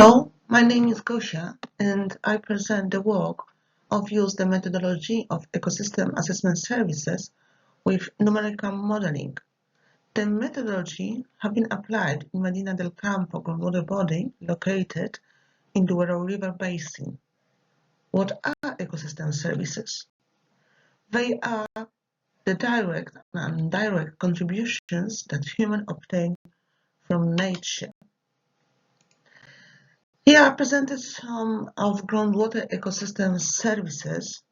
Hello, my name is Gosia and I present the work of use the methodology of ecosystem assessment services with numerical modeling. The methodology has been applied in Medina del Campo groundwater body located in the Duero River Basin. What are ecosystem services? They are the direct and indirect contributions that humans obtain from nature. Here are presented some of groundwater ecosystem services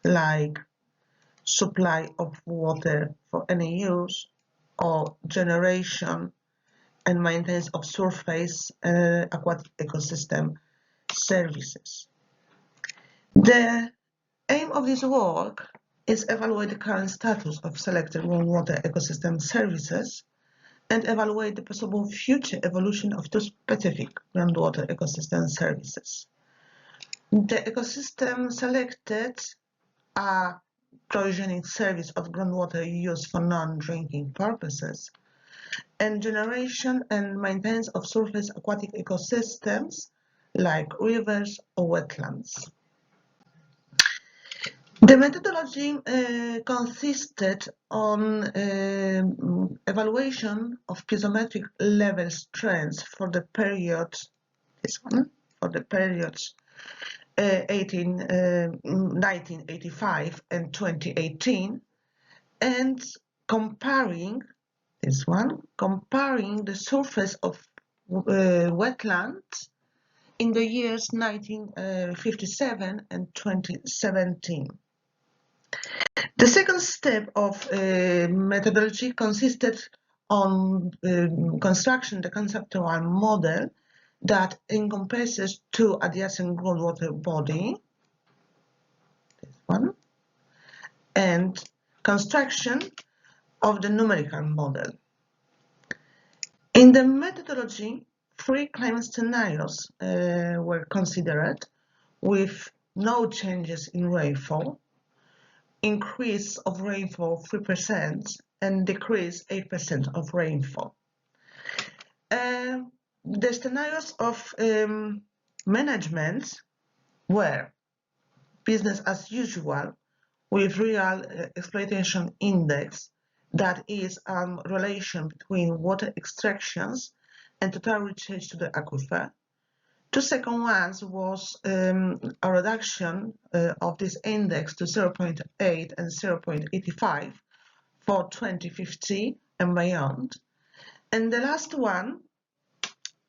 like supply of water for any use or generation and maintenance of surface aquatic ecosystem services. The aim of this work is evaluate the current status of selected groundwater ecosystem services and evaluate the possible future evolution of two specific groundwater ecosystem services. The ecosystem selected are provisioning service of groundwater used for non-drinking purposes and generation and maintenance of surface aquatic ecosystems like rivers or wetlands. The methodology consisted on evaluation of piezometric level strengths for the period, for the periods 1985 and 2018, and comparing the surface of wetlands in the years 1957 and 2017. The second step of methodology consisted on construction the conceptual model that encompasses two adjacent groundwater bodies, and construction of the numerical model. In the methodology, three climate scenarios were considered with no changes in rainfall, increase of rainfall 3% and decrease 8% of rainfall. The scenarios of management were business as usual with real exploitation index, that is a relation between water extractions and total recharge to the aquifer. Two second ones was a reduction of this index to 0.8 and 0.85 for 2050 and beyond. And the last one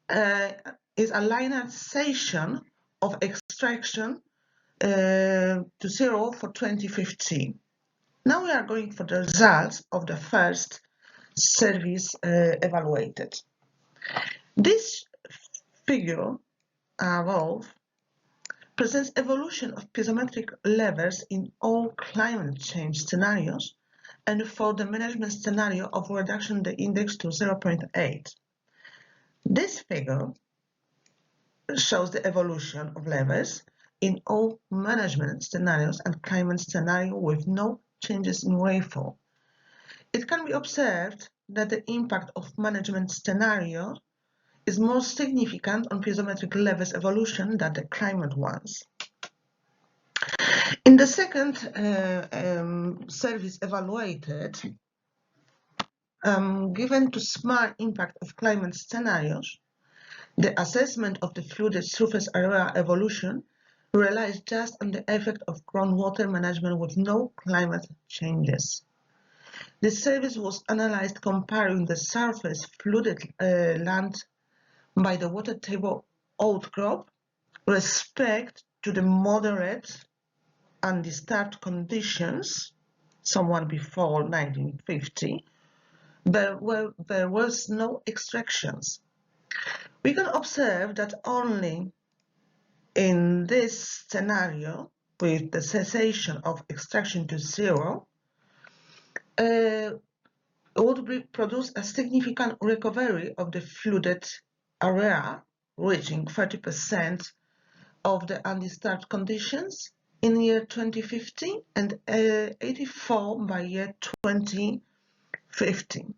is a linearization of extraction to 0 for 2050. Now we are going for the results of the first service evaluated. This figure above presents evolution of piezometric levels in all climate change scenarios and for the management scenario of reduction the index to 0.8. This figure shows the evolution of levels in all management scenarios and climate scenario with no changes in rainfall. It can be observed that the impact of management scenario is more significant on piezometric levels evolution than the climate ones. In the second service evaluated, given to small impact of climate scenarios, the assessment of the flooded surface area evolution relies just on the effect of groundwater management with no climate changes. This service was analyzed comparing the surface flooded land by the water table outcrop respect to the moderate and disturbed conditions, somewhat before 1950, there was no extractions. We can observe that only in this scenario, with the cessation of extraction to 0, would produce a significant recovery of the flooded area, reaching 30% of the undisturbed conditions in year 2050 and 84% by year 2050.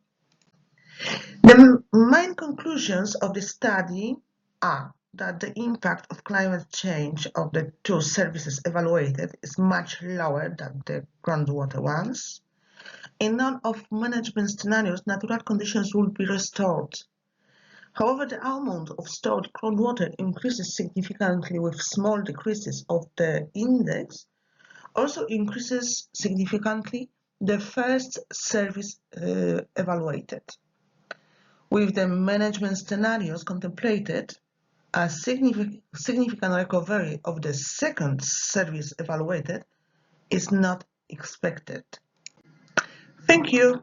The main conclusions of the study are that the impact of climate change of the two services evaluated is much lower than the groundwater ones. In none of management scenarios, natural conditions will be restored. However, the amount of stored groundwater increases significantly with small decreases of the index, also increases significantly the first service evaluated. With the management scenarios contemplated, a significant recovery of the second service evaluated is not expected. Thank you.